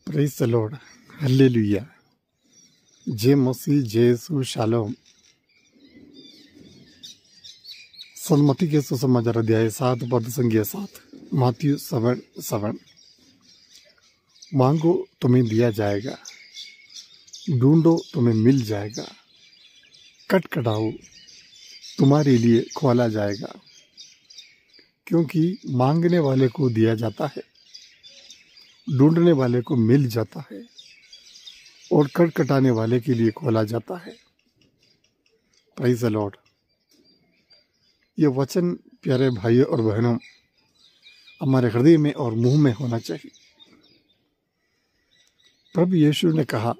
Praise the Lord, hallelujah. जय मसीह, जय यीशु, shalom. Sanmati के सुसमाचार अध्याय 7 पद संख्या 7, माथ्यू 7:7। मांगो तुम्हें दिया जाएगा, ढूंढो तुम्हें मिल जाएगा, खटखटाओ तुम्हारे लिए खोला जाएगा। क्योंकि मांगने वाले को दिया जाता है, ढूंढने वाले को मिल जाता है और खटखटाने वाले के लिए खोला जाता है। Praise the Lord. ये वचन प्यारे भाइयों और बहनों हमारे हृदय में और मुंह में होना चाहिए। प्रभु यीशु ने कहा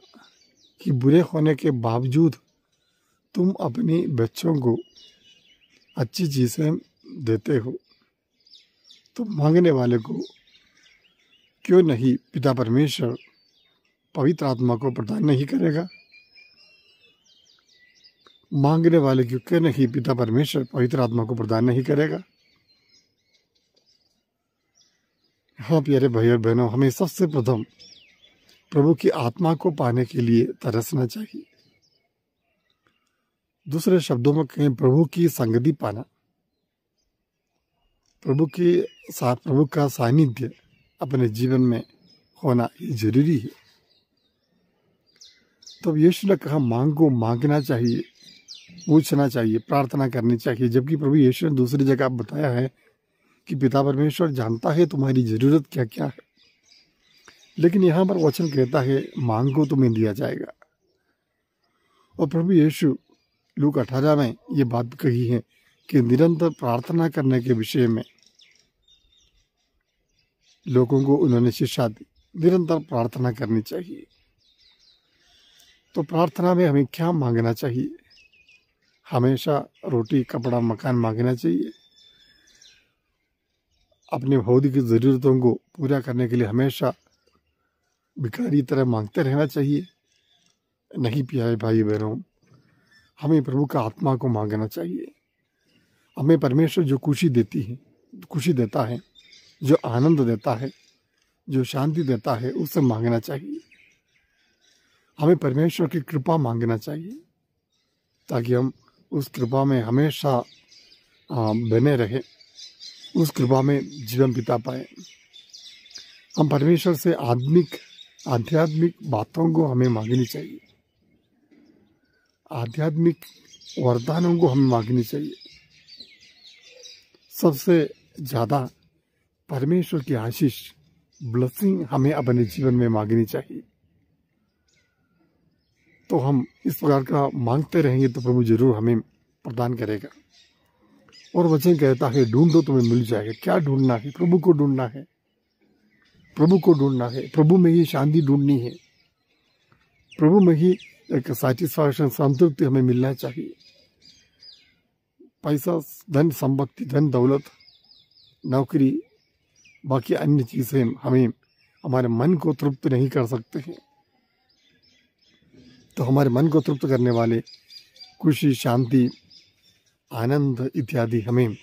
कि बुरे होने के बावजूद तुम अपने बच्चों को अच्छी चीजें देते हो, तो मांगने वाले को क्यों नहीं पिता परमेश्वर पवित्र आत्मा को प्रदान नहीं करेगा? मांगने वाले को क्यों नहीं पिता परमेश्वर पवित्र आत्मा को प्रदान नहीं करेगा? हाँ प्यारे भाई और बहनों, हमें सबसे प्रथम प्रभु की आत्मा को पाने के लिए तरसना चाहिए। दूसरे शब्दों में कहें, प्रभु की संगति पाना, प्रभु का सानिध्य अपने जीवन में होना ही जरूरी है। तो यीशु ने कहा मांगो, मांगना चाहिए, पूछना चाहिए, प्रार्थना करनी चाहिए। जबकि प्रभु यीशु ने दूसरी जगह बताया है कि पिता परमेश्वर जानता है तुम्हारी जरूरत क्या क्या है। लेकिन यहाँ पर वचन कहता है मांगो तुम्हें दिया जाएगा। और प्रभु यीशु लूका 18 में ये बात कही है कि निरंतर प्रार्थना करने के विषय में लोगों को उन्होंने शिक्षा दी। निरंतर प्रार्थना करनी चाहिए। तो प्रार्थना में हमें क्या मांगना चाहिए? हमेशा रोटी, कपड़ा, मकान मांगना चाहिए। अपने भौतिक जरूरतों को पूरा करने के लिए हमेशा भिखारी तरह मांगते रहना चाहिए? नहीं प्यारे भाई बहनों, हमें प्रभु का आत्मा को मांगना चाहिए। हमें परमेश्वर जो खुशी देता है, जो आनंद देता है, जो शांति देता है, उससे मांगना चाहिए। हमें परमेश्वर की कृपा मांगना चाहिए ताकि हम उस कृपा में हमेशा बने रहे, उस कृपा में जीवन बिता पाए। हम परमेश्वर से आध्यात्मिक बातों को हमें मांगनी चाहिए, आध्यात्मिक वरदानों को हमें मांगनी चाहिए। सबसे ज्यादा परमेश्वर की आशीष, ब्लेसिंग हमें अपने जीवन में मांगनी चाहिए। तो हम इस प्रकार का मांगते रहेंगे तो प्रभु जरूर हमें प्रदान करेगा। और वचन कहता है ढूंढो तुम्हें मिल जाएगा। क्या ढूंढना है? प्रभु को ढूंढना है, प्रभु को ढूंढना है। प्रभु में ही शांति ढूंढनी है, प्रभु में ही एक सैटिस्फैक्शन, संतृप्ति हमें मिलना चाहिए। पैसा, धन संपत्ति, धन दौलत, नौकरी, बाकी अन्य चीजें हमें हमारे मन को तृप्त नहीं कर सकते हैं। तो हमारे मन को तृप्त करने वाले खुशी, शांति, आनंद इत्यादि हमें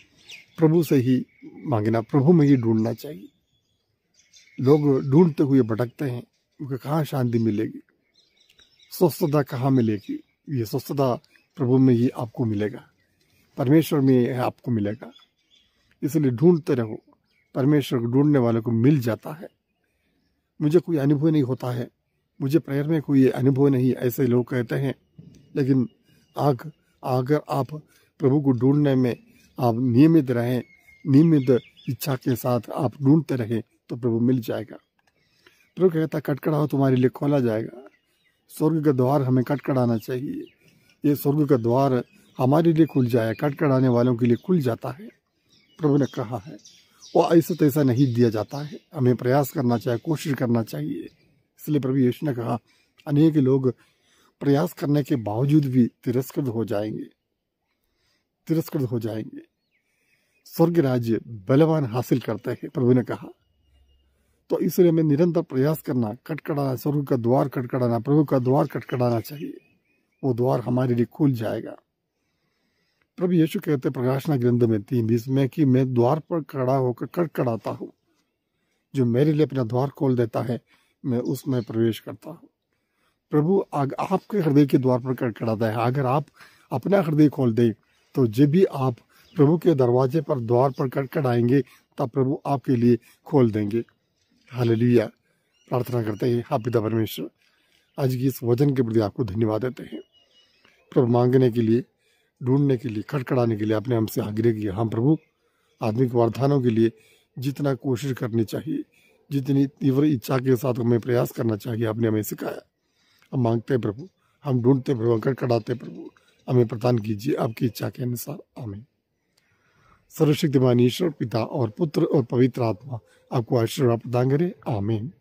प्रभु से ही मांगना, प्रभु में ही ढूंढना चाहिए। लोग ढूंढते हुए भटकते हैं, उनको कहाँ शांति मिलेगी, स्वस्थता कहाँ मिलेगी? ये स्वस्थता प्रभु में ही आपको मिलेगा, परमेश्वर में आपको मिलेगा। इसलिए ढूंढते रहो। परमेश्वर को ढूंढने वाले को मिल जाता है। मुझे कोई अनुभव नहीं होता है, मुझे प्रेयर में कोई अनुभव नहीं, ऐसे लोग कहते हैं। लेकिन अगर आप प्रभु को ढूंढने में आप नियमित रहें, नियमित इच्छा के साथ आप ढूंढते रहें तो प्रभु मिल जाएगा। प्रभु कहता खटखटाओ तुम्हारे लिए खोला जाएगा। स्वर्ग का द्वार हमें खटखटाना चाहिए। ये स्वर्ग का द्वार हमारे लिए खुल जाए, खटखटाने वालों के लिए खुल जाता है। प्रभु ने कहा है वो ऐसा तैसा नहीं दिया जाता है, हमें प्रयास करना चाहिए, कोशिश करना चाहिए। इसलिए प्रभु यीशु ने कहा अनेक लोग प्रयास करने के बावजूद भी तिरस्कृत हो जाएंगे। स्वर्ग राज्य बलवान हासिल करते हैं, प्रभु ने कहा। तो इसलिए हमें निरंतर प्रयास करना, खटखटाना, स्वर्ग का द्वार खटखटाना, प्रभु का द्वार खटखटाना चाहिए। वो द्वार हमारे लिए खुल जाएगा। प्रभु यीशु कहते प्रकाशना ग्रंथ में 3:20 में कि मैं द्वार पर खड़ा होकर खटखटाता हूँ। जो मेरे लिए अपना द्वार खोल देता है, मैं उसमें प्रवेश करता हूँ। प्रभु आपके हृदय के द्वार पर खड़खड़ाता है। अगर आप अपना हृदय खोल दें तो जब भी आप प्रभु के दरवाजे पर द्वार पर खड़खड़ाएंगे तब प्रभु आपके लिए खोल देंगे। हालेलुया। प्रार्थना करते हैं, हाँ पिता परमेश्वर, आज की इस वचन के प्रति आपको धन्यवाद देते हैं। प्रभु मांगने के लिए, ढूंढने के लिए, खड़खड़ाने के लिए आपने हमसे आग्रह किया। हम प्रभु आत्मिक वरदानों के लिए जितना कोशिश करनी चाहिए, जितनी तीव्र इच्छा के साथ हमें प्रयास करना चाहिए, आपने हमें सिखाया। हम मांगते हैं प्रभु, हम ढूंढते प्रभु, खड़खड़ाते प्रभु, हमें प्रदान कीजिए आपकी इच्छा के अनुसार। आमीन। सर्वशक्तिमान ईश्वर पिता और पुत्र और पवित्र आत्मा आपको आशीर्वाद प्रदान करे। आमीन।